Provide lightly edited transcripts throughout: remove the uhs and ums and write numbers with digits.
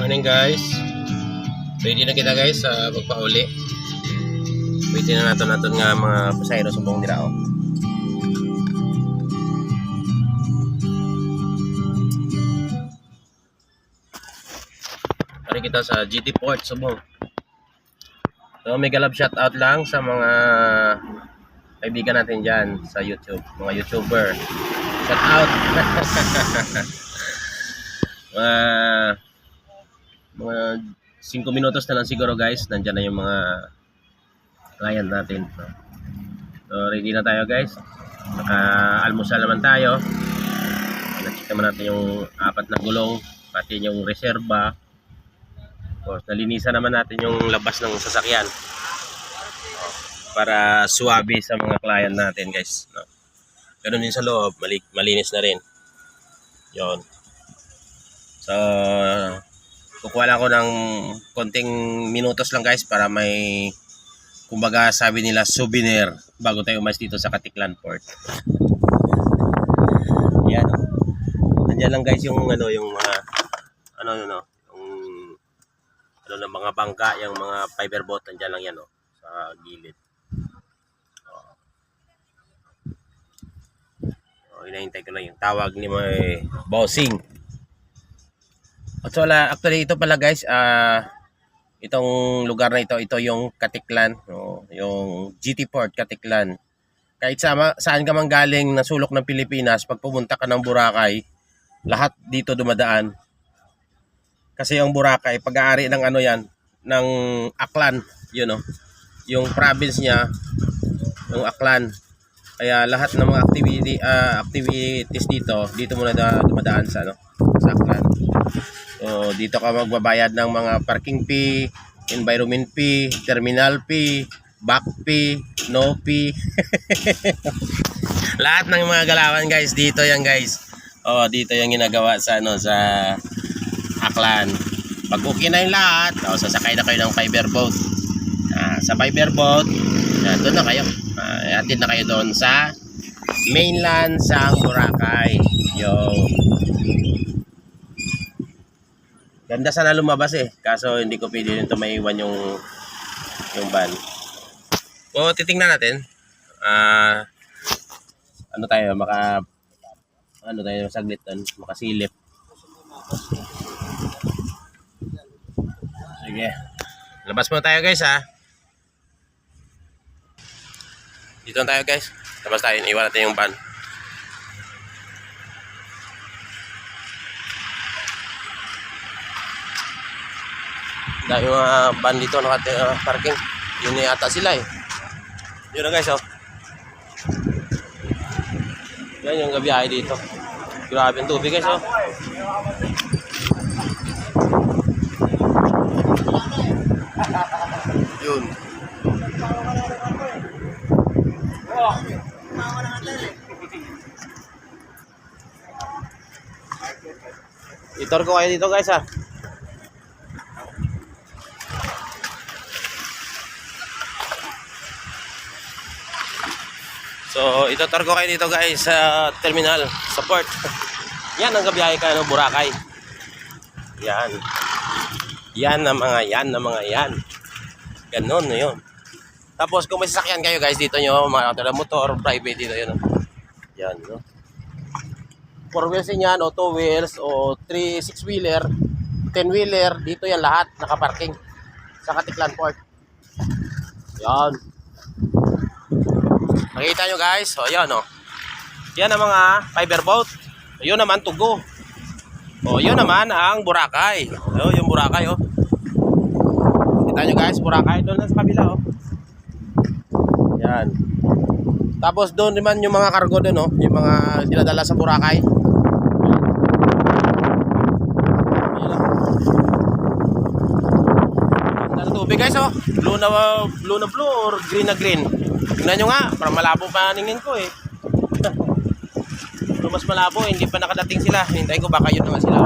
Morning guys. Ready na kita guys sa magpauli. Pwede na natin nga mga pasayro sa buong dirao. Pari kita sa GT Port Subong. So mega love shout out lang sa mga kaibigan natin dyan sa YouTube, mga YouTuber. Shout out. mga 5 minutos na lang siguro guys, nandyan na yung mga client natin. So ready na tayo guys, naka-almusal naman tayo. Na-check naman natin yung 4 na gulong, pati yung reserba. Of course, nalinisan naman natin yung labas ng sasakyan para suwabe sa mga client natin guys. Ganun din sa loob, malinis na rin yon. So kukuha lang ako ng konting minutos lang guys para may, kumbaga sabi nila, souvenir bago tayo umalis dito sa Katiklan Port. Yan. Nandiyan lang guys yung yung mga ng mga bangka, yung mga fiber boat, nandiyan lang yan sa gilid. Hinahintay ko lang yung tawag ni may bossing. So actually ito pala guys, itong lugar na ito yung Katiklan, yung GT Port Katiklan. Kahit saan ka man galing na sulok ng Pilipinas, pag pumunta ka ng Boracay, lahat dito dumadaan. Kasi yung Boracay, pag-aari ng ng Aklan, yung province niya, yung Aklan. Kaya lahat ng mga activities dito muna dumadaan sa Aklan. So dito ka magbabayad ng mga parking fee, environment fee, terminal fee, back fee, no fee. Lahat ng mga galawan guys, dito yan guys. Dito yung ginagawa sa sa Aklan. Pag okay na yung lahat, sasakay na kayo ng fiber boat. Sa fiber boat, doon na kayo. Atid na kayo doon sa mainland sa Boracay. Ganda sana lumabas kaso hindi ko pwede nito maiwan yung van. So titingnan natin. Tayo tayo saglit doon, makasilip. Sige. Labas muna tayo guys Dito na tayo guys. Labas tayo, iwan natin yung van. Dahil yung van dito parking. Yun na yata sila Yun na guys Yan yung gabiyahe dito. Grabe yung tubig guys Yun. Itor ko kayo dito guys So itutor ko kayo dito guys sa terminal, sa port. Yan ang gabiyahe ka ng Boracay. Yan na mga yan. Ganon na yun. Tapos kung may sasakyan kayo guys dito nyo, mga motor, private dito yun. Yan 4 wheels yan o 2 wheels o 3 6-wheeler, 10-wheeler, dito yan lahat nakaparking sa Katiklan Port. Yan. Nakita nyo guys, yan yan ang mga fiber boat. Yun naman Tugo. Yun naman ang Boracay. Yung Boracay Kita nyo guys, Boracay doon sa kabila Yan. Tapos doon naman yung mga cargo doon yung mga dinadala sa Boracay. Ang tubig guys blue na blue or green na green. Tingnan nyo nga, para malabo pa ningin ko Pero mas malabo, hindi pa nakadating sila. Hintay ko baka yun naman sila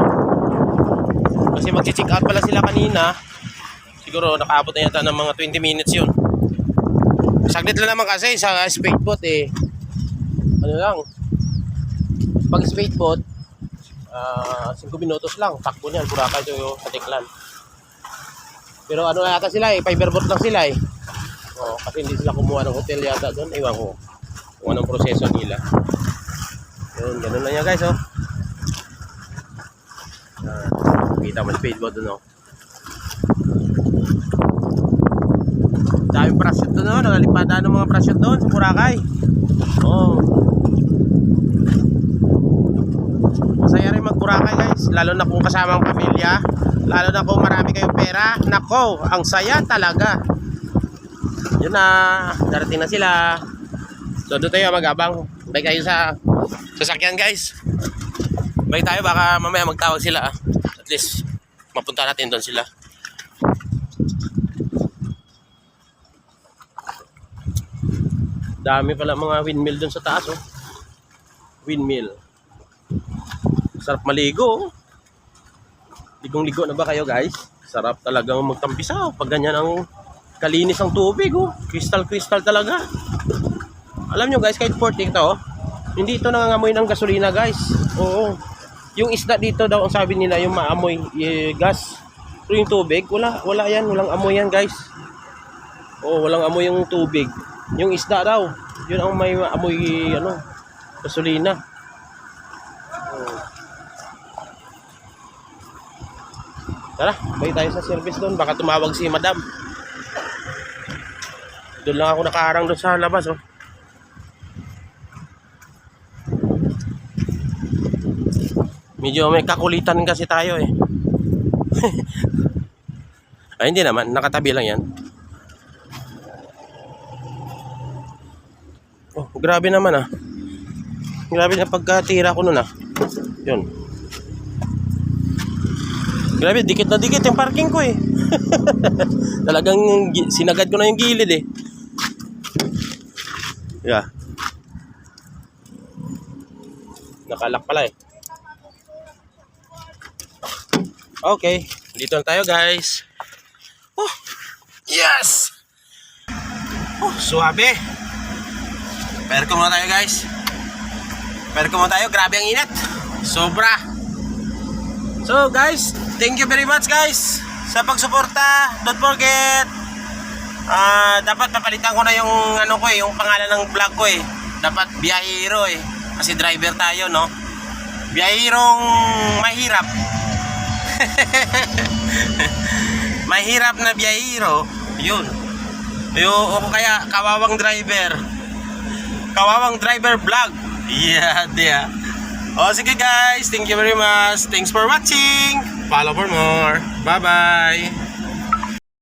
Kasi mag-check out pala sila kanina. Siguro nakaabot na yata ng mga 20 minutes yun. Saglit lang naman kasi sa speedboat lang. Pag speedboat, 5 minutos lang, takbo niyan, Boracay to Katiklan. Pero ano yata sila fiberboat lang sila kasi hindi sila kumuha ng hotel yata doon. Ewan ko kung anong proseso nila. Yun, ganun lang yan guys kita mo speedboat doon daming parachute doon nangalipatan ng mga parachute doon sa Boracay. Masaya rin mag Boracay guys, lalo na kung kasama ang pamilya, lalo na kung marami kayong pera. Nako, ang saya talaga. Yun na, darating na sila. So doon tayo mag-abang. Bye kayo sa sasakyan guys. Bye tayo, baka mamaya magtawag sila At least mapunta natin doon sila. Dami pala mga windmill doon sa taas Windmill. Sarap maligo Ligong-ligo na ba kayo guys? Sarap talagang magtampisaw pag ganyan ang kalinis ang tubig Crystal talaga. Alam nyo guys, kahit 40 ito hindi ito nangangamoy ng gasolina guys. Yung isda dito daw ang sabi nila yung maamoy gas. Pero yung tubig, wala yan, walang amoy yan guys. Walang amoy yung tubig. Yung isda daw, yun ang may amoy gasolina. Tara, balik tayo sa service doon. Baka tumawag si madam. Doon lang ako nakaharang doon sa labas Medyo may kakulitan kasi tayo Ay hindi naman, nakatabi lang yan. Grabe naman Grabe na pagkatira ko nun Yun. Grabe, dikit na dikit yung parking ko Talagang sinagad ko na yung gilid Yeah. Nakalak pala Okay, dito na tayo guys. Yes! Suabe. Perko muna tayo guys. Perko muna tayo, grabe ang init. Sobra. So guys, thank you very much guys sa pagsuporta. Don't forget dapat papalitan ko na yung yung pangalan ng vlog ko Dapat biyahero kasi driver tayo Biyahirong mahirap. Mahirap na biyahero. Yun. O kaya kawawang driver vlog. Yeah. Sige guys, thank you very much. Thanks for watching. Follow for more. Bye bye.